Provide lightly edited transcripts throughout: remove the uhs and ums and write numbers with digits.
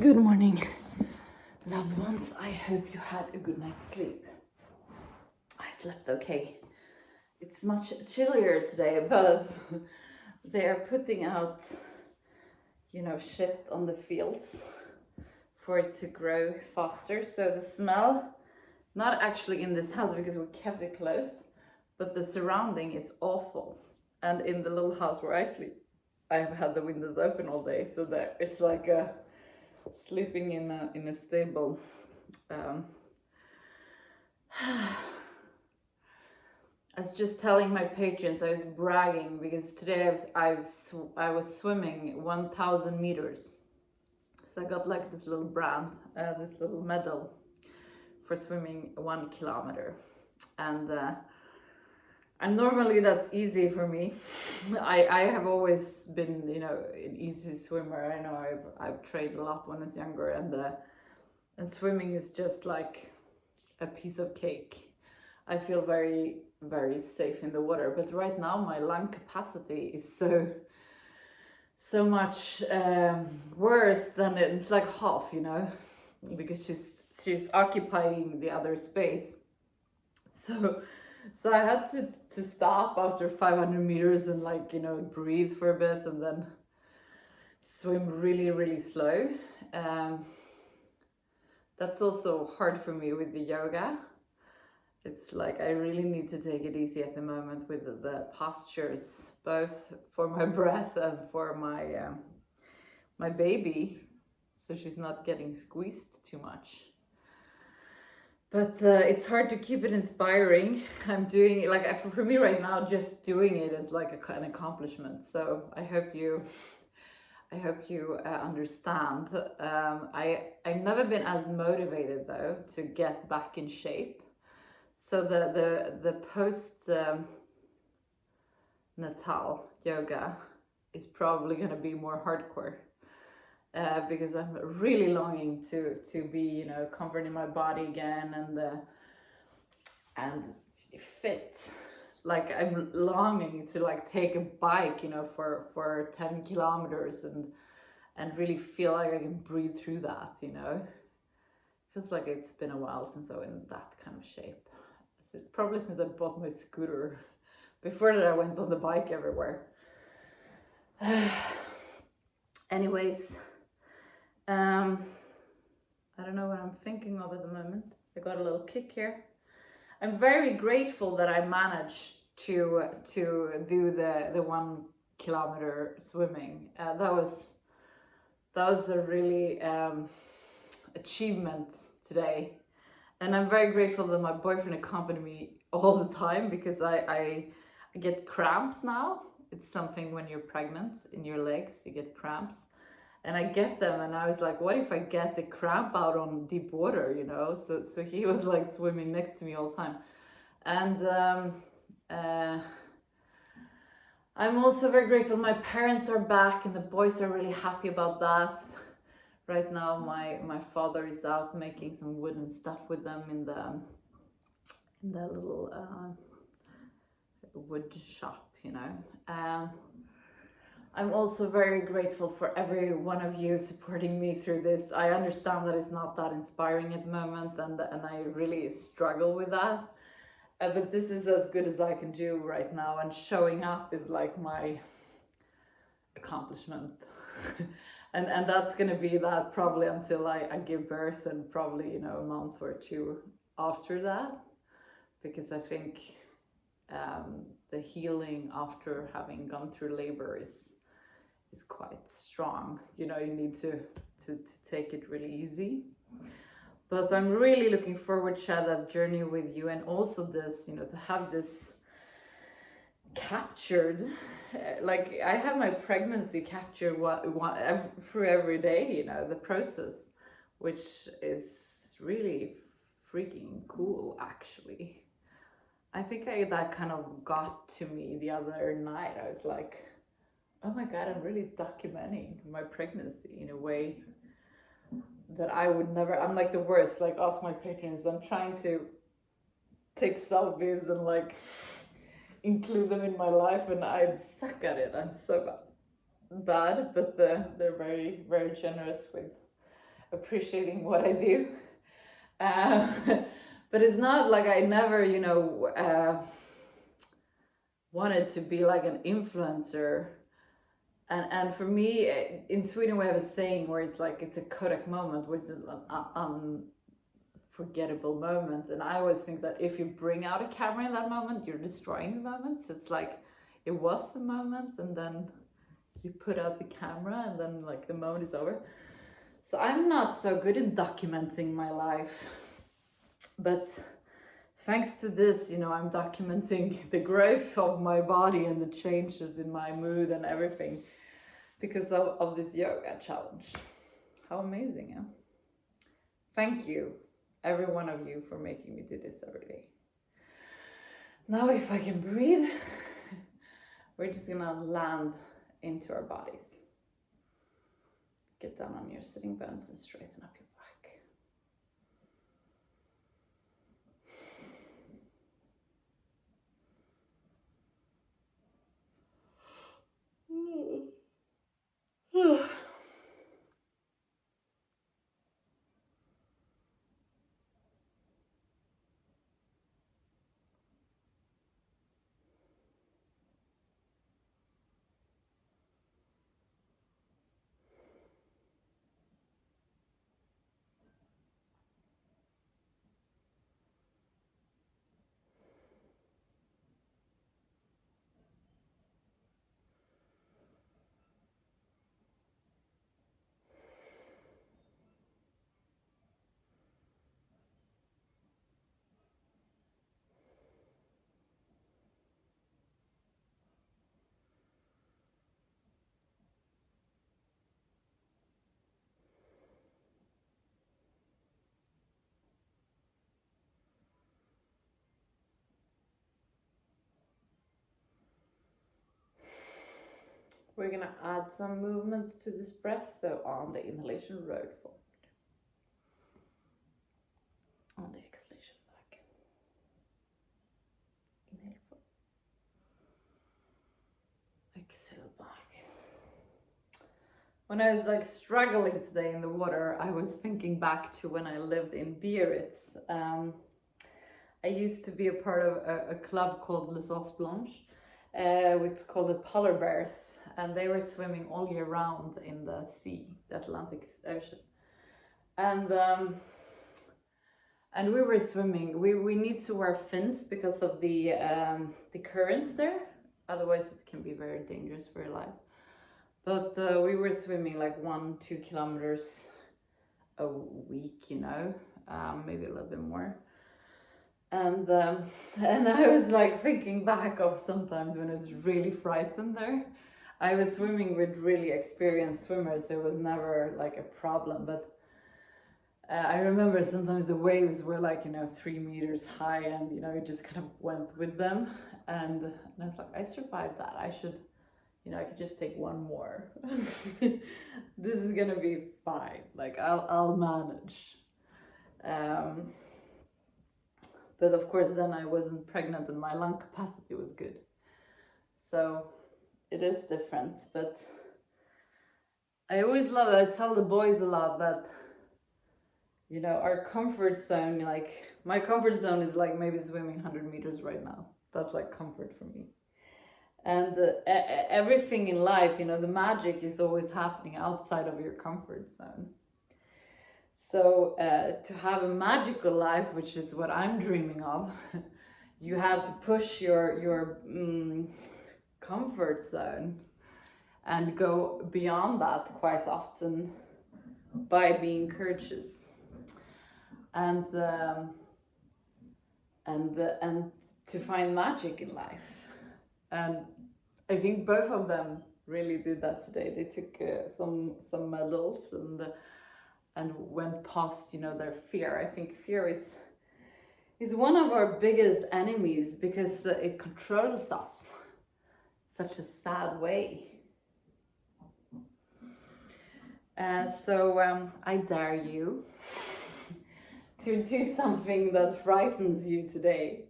Good morning, loved ones. I hope you had a good night's sleep. I slept okay. It's much chillier today, but they're putting out, shit on the fields for it to grow faster. So the smell, not actually in this house because we kept it closed, but the surrounding is awful. And in the little house where I sleep, I have had the windows open all day, so that it's like sleeping in a stable. I was just telling my patrons, I was bragging because today I was swimming 1,000 meters. So I got like this little brand, this little medal for swimming 1 kilometer. And normally that's easy for me. I have always been, an easy swimmer. I know I've trained a lot when I was younger, and swimming is just like a piece of cake. I feel very, very safe in the water. But right now my lung capacity is so much worse than it's like half, because she's occupying the other space. So I had to stop after 500 meters and breathe for a bit and then swim really, really slow. That's also hard for me with the yoga. It's like I really need to take it easy at the moment with the postures, both for my breath and for my baby, so she's not getting squeezed too much. But it's hard to keep it inspiring. I'm doing it for me right now. Just doing it is like an accomplishment. So I hope you understand. I've never been as motivated though to get back in shape. So the post natal yoga is probably going to be more hardcore. Because I'm really longing to be, comfort in my body again and fit. Like I'm longing to take a bike, for 10 kilometers and really feel like I can breathe through that, Feels like it's been a while since I was in that kind of shape. So probably since I bought my scooter. Before that I went on the bike everywhere. Anyways, I don't know what I'm thinking of at the moment. I got a little kick here. I'm very grateful that I managed to do the 1 kilometer swimming. That was a really achievement today, and I'm very grateful that my boyfriend accompanied me all the time because I get cramps now. It's something when you're pregnant in your legs, you get cramps. And I get them, and I was like, what if I get the cramp out on deep water, So he was like swimming next to me all the time. And I'm also very grateful my parents are back, and the boys are really happy about that. Right now, my father is out making some wooden stuff with them in the little wood shop, I'm also very grateful for every one of you supporting me through this. I understand that it's not that inspiring at the moment, and I really struggle with that. But this is as good as I can do right now, and showing up is like my accomplishment. and that's going to be that probably until I give birth, and probably, a month or two after that, because I think the healing after having gone through labor is quite strong. You need to take it really easy. But I'm really looking forward to share that journey with you, and also this, to have this captured. Like I have my pregnancy captured through every day, the process, which is really freaking cool actually. I think that kind of got to me the other night. I was like, oh my God, I'm really documenting my pregnancy in a way that I would never. I'm like the worst, ask my patrons. I'm trying to take selfies and include them in my life, and I suck at it. I'm so bad, but they're very, very generous with appreciating what I do. But it's not like I never, wanted to be like an influencer. And for me, in Sweden, we have a saying where it's like, it's a Kodak moment, which is an unforgettable moment. And I always think that if you bring out a camera in that moment, you're destroying the moment. So it's like, it was the moment, and then you put out the camera, and then like the moment is over. So I'm not so good in documenting my life, but thanks to this, I'm documenting the growth of my body and the changes in my mood and everything because of this yoga challenge. How amazing, huh? Thank you, every one of you, for making me do this every day. Now, if I can breathe, we're just gonna land into our bodies. Get down on your sitting bones and straighten up your back. We're gonna add some movements to this breath. So on the inhalation, road forward. On the exhalation, back. Inhale forward. Exhale back. When I was like struggling today in the water, I was thinking back to when I lived in Biarritz. I used to be a part of a club called Les Os Blanches. It's called the Polar Bears, and they were swimming all year round in the sea, the Atlantic Ocean. And we were swimming. We need to wear fins because of the currents there. Otherwise, it can be very dangerous for your life. But we were swimming like 1-2 kilometers a week, maybe a little bit more. And I was like thinking back of sometimes when I was really frightened there. I was swimming with really experienced swimmers, so it was never like a problem. But I remember sometimes the waves were like 3 meters high, and it just kind of went with them. And I was like, I survived that. I should, I could just take one more. This is gonna be fine. Like I'll manage. But of course, then I wasn't pregnant and my lung capacity was good. So it is different, but I always love it. I tell the boys a lot that, our comfort zone, like my comfort zone is like maybe swimming 100 meters right now. That's like comfort for me. And everything in life, the magic is always happening outside of your comfort zone. So to have a magical life, which is what I'm dreaming of, you have to push your comfort zone and go beyond that quite often by being courageous and to find magic in life. And I think both of them really did that today. They took some medals and went past their fear. I think fear is one of our biggest enemies because it controls us such a sad way. So I dare you to do something that frightens you today.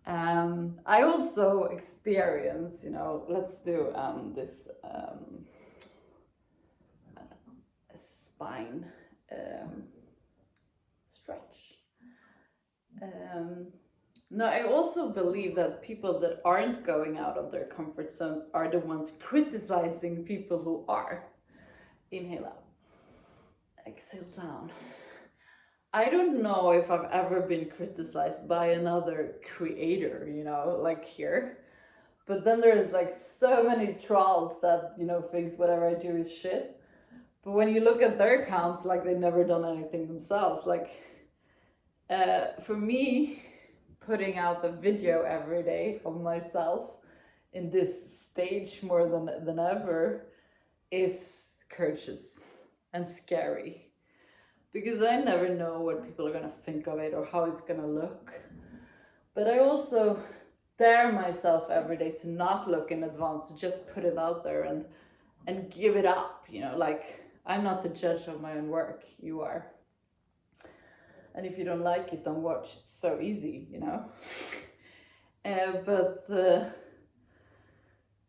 I also experience, let's do this spine stretch. Now, I also believe that people that aren't going out of their comfort zones are the ones criticizing people who are. Inhale up, exhale down. I don't know if I've ever been criticized by another creator, like here. But then there's like so many trolls that, thinks whatever I do is shit. But when you look at their accounts, like they've never done anything themselves. Like, for me, putting out the video every day of myself in this stage more than ever is courageous and scary, because I never know what people are gonna think of it or how it's gonna look. But I also dare myself every day to not look in advance, to just put it out there and give it up, like I'm not the judge of my own work, you are. And if you don't like it, don't watch. It's so easy,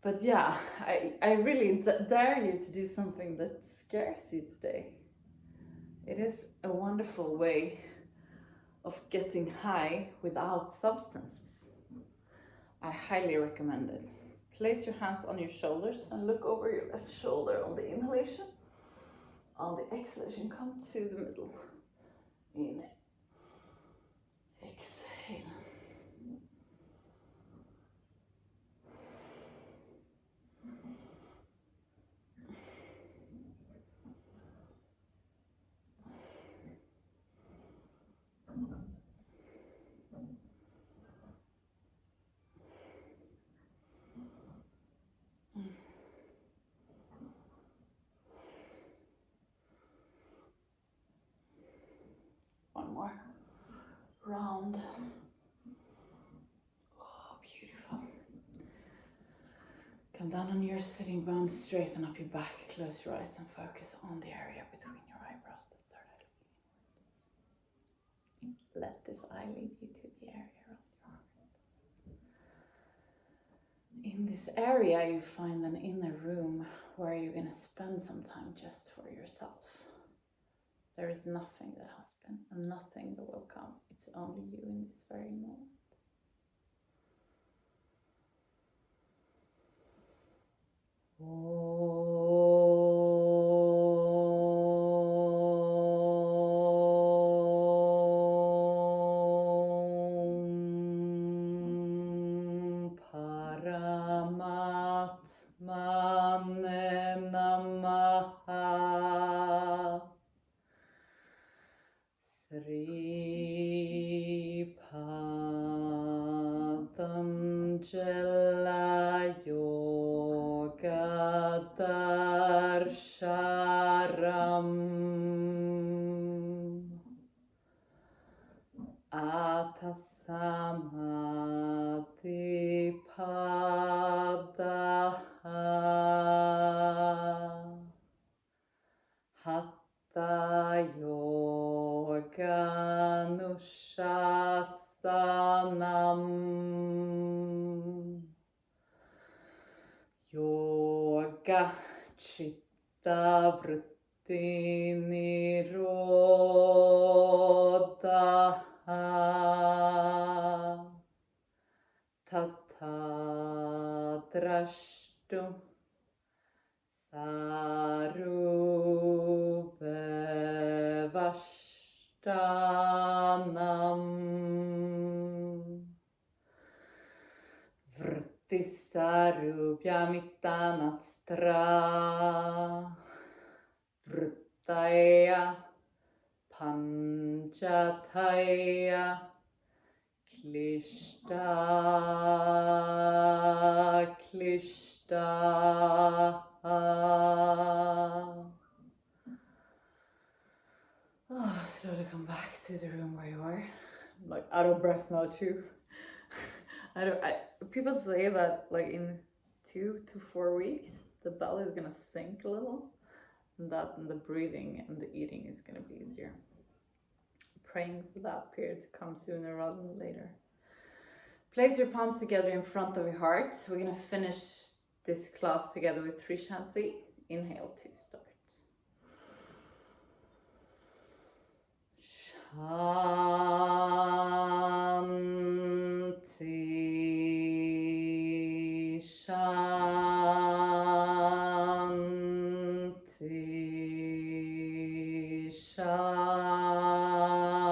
But yeah, I really dare you to do something that scares you today. It is a wonderful way of getting high without substances. I highly recommend it. Place your hands on your shoulders and look over your left shoulder on the inhalation. On the exhalation, come to the middle. Inhale. Exhale. One more round. Oh, beautiful. Come down on your sitting bones, straighten up your back, close your eyes and focus on the area between your eyebrows, the third eye looking inwards. Let this eye lead you to the area around your heart. In this area, you find an inner room where you're going to spend some time just for yourself. There is nothing that has been and nothing that will come. It's only you in this very moment. Paramatmane namaha. Sri Patanjala Yoga Darsharam Atasamadhi Padaha Hatha Yoga Nushasanam Yoga Chitta Vritti Nirodha Tata Drashtu Sarube Vashtanam Vrittisarubhyamittanastra Vrittaya Panchataya Klishta Slowly come back to the room where you are. I'm like out of breath now too. People say that like in 2 to 4 weeks the belly is gonna sink a little, and that and the breathing and the eating is gonna be easier. Praying for that period to come sooner rather than later. Place your palms together in front of your heart. We're gonna finish this class together with 3 Shanti. Inhale to start. Shanti.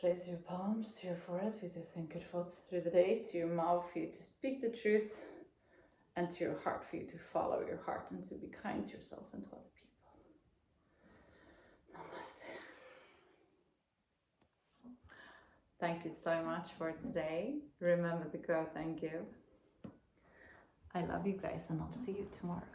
Place your palms to your forehead for you to think good thoughts through the day, to your mouth for you to speak the truth, and to your heart for you to follow your heart and to be kind to yourself and to other people. Namaste. Thank you so much for today. Remember to go and give. I love you guys, and I'll see you tomorrow.